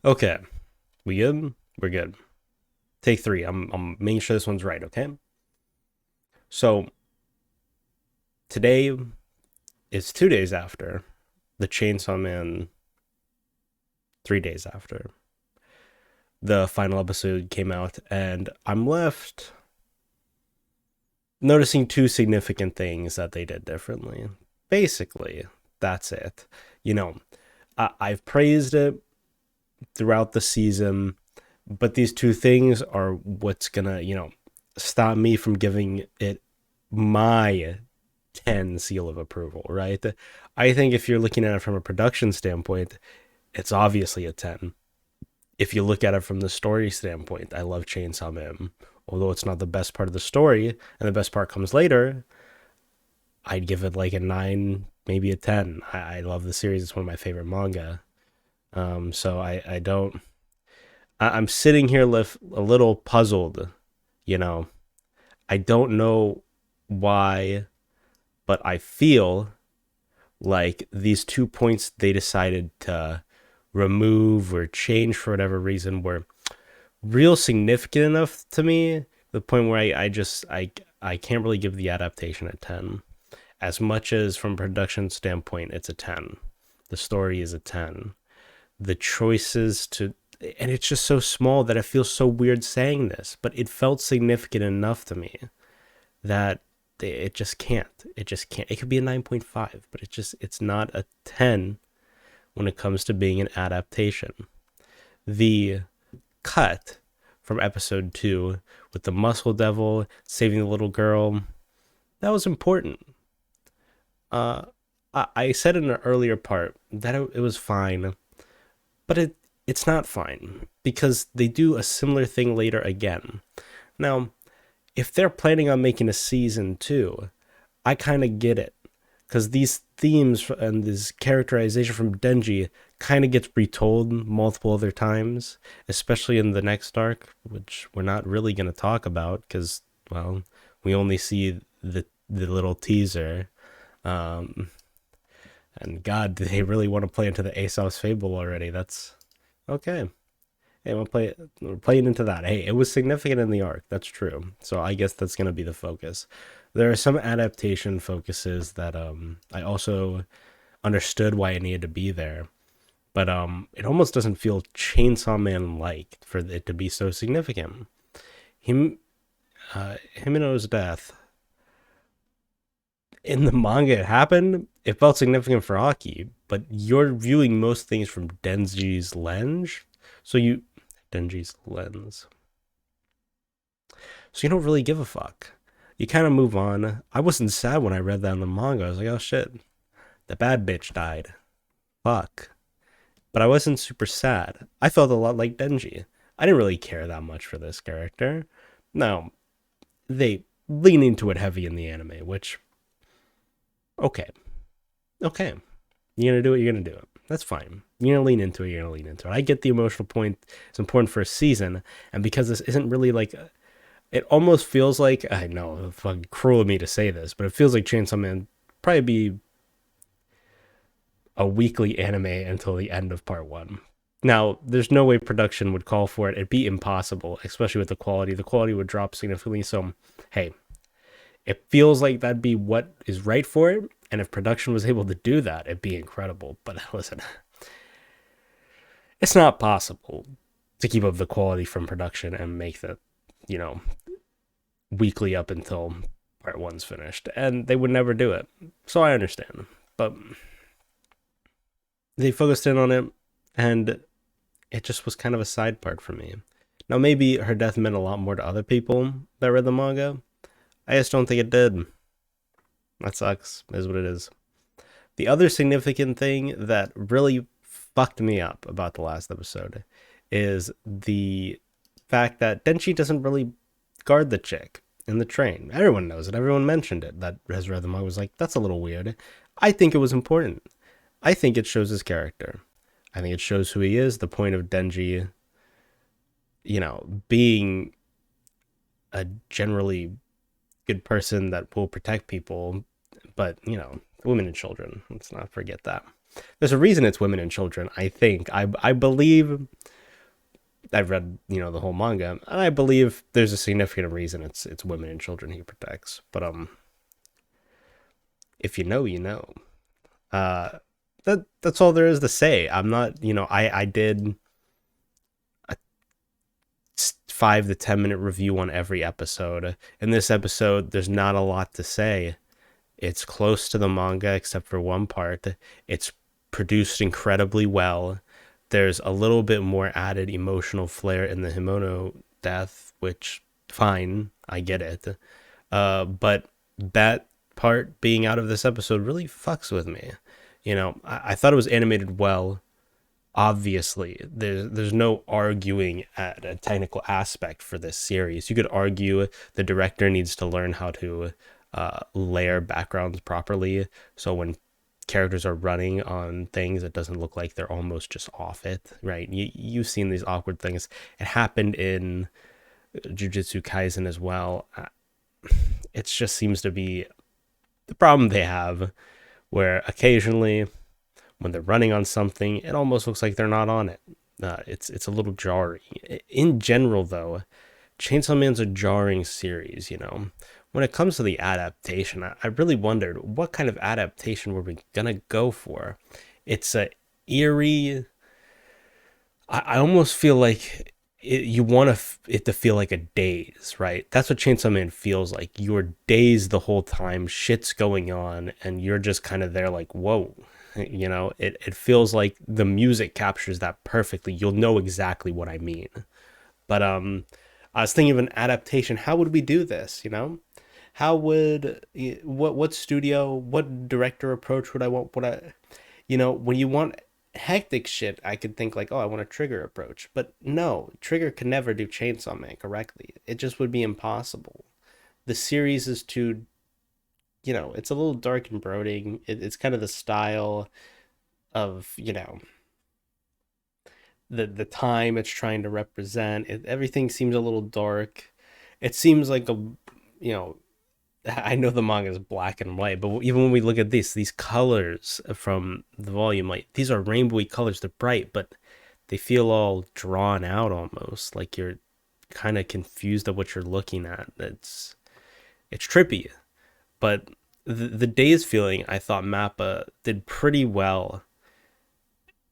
Okay, we good? We're good. Take three. I'm making sure this one's right. Okay. So today is 2 days after the Chainsaw Man. 3 days after the final episode came out, and I'm left noticing two significant things that they did differently. Basically, that's it. You know, I've praised it throughout the season, but these two things are what's gonna, stop me from giving it my 10 seal of approval, right? I think if you're looking at it from a production standpoint, it's obviously a 10. If you look at it from the story standpoint, I love Chainsaw Man. Although it's not the best part of the story, and the best part comes later, I'd give it like a 9, maybe a 10. I love the series. It's one of my favorite manga. So I don't. I'm sitting here a little puzzled. You know, I don't know why, but I feel like these 2 points they decided to remove or change for whatever reason were real significant enough to me, the point where I can't really give the adaptation a 10. As much as from a production standpoint it's a 10, the story is a 10, the choices to, and it's just so small that it feels so weird saying this, but it felt significant enough to me that it just can't it could be a 9.5, but it's not a 10 when it comes to being an adaptation. The cut from episode 2 with the muscle devil saving the little girl, that was important. uh I said in an earlier part that it was fine, but it's not fine because they do a similar thing later again. Now, if they're planning on making a season 2, I kind of get it, because these themes and this characterization from Denji kind of gets retold multiple other times, especially in the next arc, which we're not really going to talk about because, well, we only see the little teaser. Um, and God, do they really want to play into the Aesop's Fable already? That's okay. Hey, we're playing into that. Hey, it was significant in the arc. That's true. So I guess that's gonna be the focus. There are some adaptation focuses that I also understood why it needed to be there, but it almost doesn't feel Chainsaw Man like for it to be so significant. Him Himeno's death in the manga, it happened. It felt significant for Aki, but you're viewing most things from Denji's lens, so you Denji's lens. So you don't really give a fuck. You kind of move on. I wasn't sad when I read that in the manga. I was like, oh shit, the bad bitch died. Fuck. But I wasn't super sad. I felt a lot like Denji. I didn't really care that much for this character. Now, they lean into it heavy in the anime, which, okay. Okay. You're gonna do it, you're gonna do it. That's fine. You're gonna lean into it, you're gonna lean into it. I get the emotional point. It's important for a season, and because this isn't really like it almost feels like, I know it's fucking cruel of me to say this, but it feels like Chainsaw Man probably be a weekly anime until the end of part one. Now, there's no way production would call for it. It'd be impossible, especially with the quality. The quality would drop significantly. So, hey, it feels like that'd be what is right for it. And if production was able to do that, it'd be incredible. But listen, it's not possible to keep up the quality from production and make that, you know, weekly up until part one's finished, and they would never do it. So I understand, but they focused in on it, and it just was kind of a side part for me. Now, maybe her death meant a lot more to other people that read the manga. I just don't think it did. That sucks. Is what it is. The other significant thing that really fucked me up about the last episode is the fact that Denchi doesn't really guard the chick in the train. Everyone knows it. Everyone mentioned it. That has read the manga was like, that's a little weird. I think it was important. I think it shows his character. I think it shows who he is. The point of Denji, being a generally good person that will protect people, but women and children. Let's not forget that. There's a reason it's women and children. I think. I believe I've read, the whole manga, and I believe there's a significant reason it's women and children he protects. But if you know, you know. Uh, that's all there is to say. I'm not, I did a 5 to 10 minute review on every episode. In this episode, there's not a lot to say. It's close to the manga except for one part. It's produced incredibly well. There's a little bit more added emotional flair in the Himono death, which fine, I get it. But that part being out of this episode really fucks with me. I thought it was animated well. Obviously, there's no arguing at a technical aspect for this series. You could argue the director needs to learn how to layer backgrounds properly, so when characters are running on things, it doesn't look like they're almost just off it, right? You've seen these awkward things. It happened in Jujutsu Kaisen as well. It just seems to be the problem they have, where occasionally when they're running on something, it almost looks like they're not on it. It's a little jarring. In general, though, Chainsaw Man's a jarring series. When it comes to the adaptation, I really wondered what kind of adaptation were we gonna go for. It's a eerie. I almost feel like you want it to feel like a daze, right? That's what Chainsaw Man feels like. You're dazed the whole time, shit's going on, and you're just kind of there like, whoa. It feels like the music captures that perfectly. You'll know exactly what I mean. But I was thinking of an adaptation. How would we do this? How would what studio, what director approach would I want? When you want hectic shit, I could think like, oh, I want a Trigger approach. But no, Trigger could never do Chainsaw Man correctly. It just would be impossible. The series is too, it's a little dark and brooding. It's kind of the style of, the time it's trying to represent. Everything seems a little dark. It seems like you know, I know the manga is black and white, but even when we look at these colors from the volume, like these are rainbowy colors. They're bright, but they feel all drawn out almost. Like you're kind of confused at what you're looking at. It's trippy, but the days feeling, I thought Mappa did pretty well.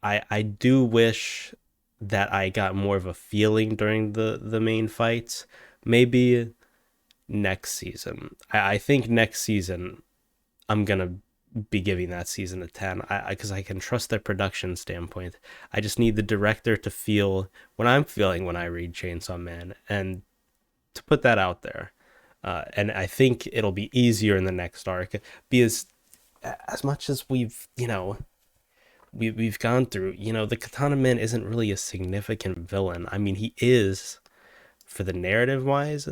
I do wish that I got more of a feeling during the main fights. Maybe next season. I think next season I'm gonna be giving that season a 10. Because I can trust their production standpoint. I just need the director to feel what I'm feeling when I read Chainsaw Man, and to put that out there. And I think it'll be easier in the next arc, because as much as we've gone through, the Katana Man isn't really a significant villain. I mean, he is for the narrative wise,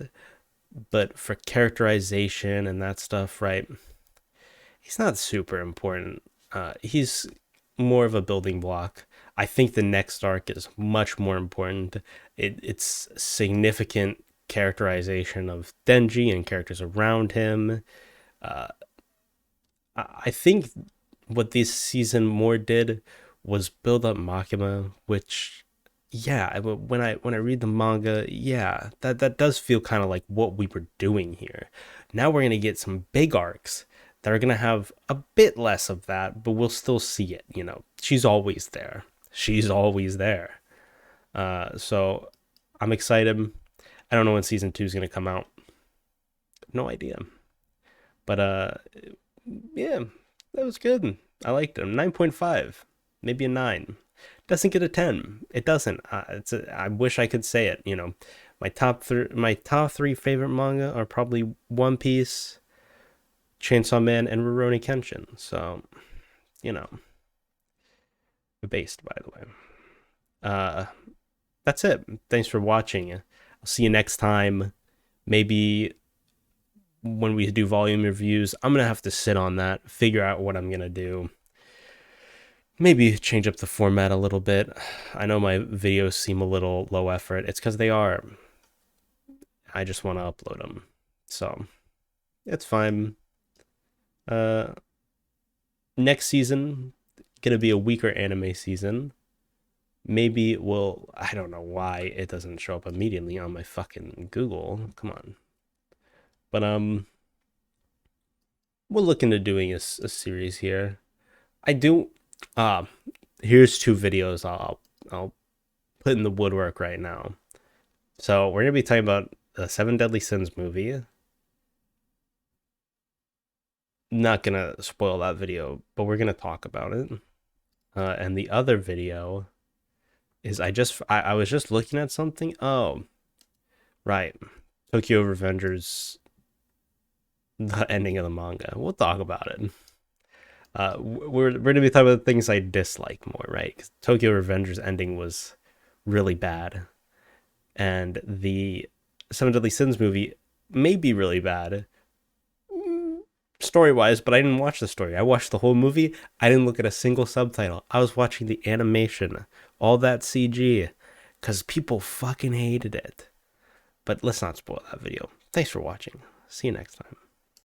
but for characterization and that stuff, right? He's not super important. He's more of a building block. I think the next arc is much more important. It's significant characterization of Denji and characters around him. Uh, I think what this season more did was build up Makima, which, yeah, when I read the manga, yeah, that does feel kind of like what we were doing here. Now we're gonna get some big arcs that are gonna have a bit less of that, but we'll still see it. She's always there. She's always there. So I'm excited. I don't know when season 2 is gonna come out. No idea. But yeah, that was good. I liked him. 9.5, maybe a 9. Doesn't get a 10. It doesn't. I wish I could say it. My top three favorite manga are probably One Piece, Chainsaw Man, and Rurouni Kenshin. So, you know, based, by the way. Uh, that's it. Thanks for watching. I'll see you next time. Maybe when we do volume reviews, I'm gonna have to sit on that, figure out what I'm gonna do. Maybe change up the format a little bit. I know my videos seem a little low effort. It's because they are. I just want to upload them. So, it's fine. Next season, gonna be a weaker anime season. Maybe we'll, I don't know why it doesn't show up immediately on my fucking Google. Come on. But we'll look into doing a series here. I do here's two videos I'll put in the woodwork right now. So we're gonna be talking about the Seven Deadly Sins movie. Not gonna spoil that video, but we're gonna talk about it. And the other video is I was just looking at something. Oh, right, Tokyo Revengers, the ending of the manga. We'll talk about it. We're gonna be talking about things I dislike more, right? 'Cause Tokyo Revengers ending was really bad, and the Seven Deadly Sins movie may be really bad story wise, but I didn't watch the story. I watched the whole movie. I didn't look at a single subtitle. I was watching the animation, all that CG, because people fucking hated it. But let's not spoil that video. Thanks for watching. See you next time.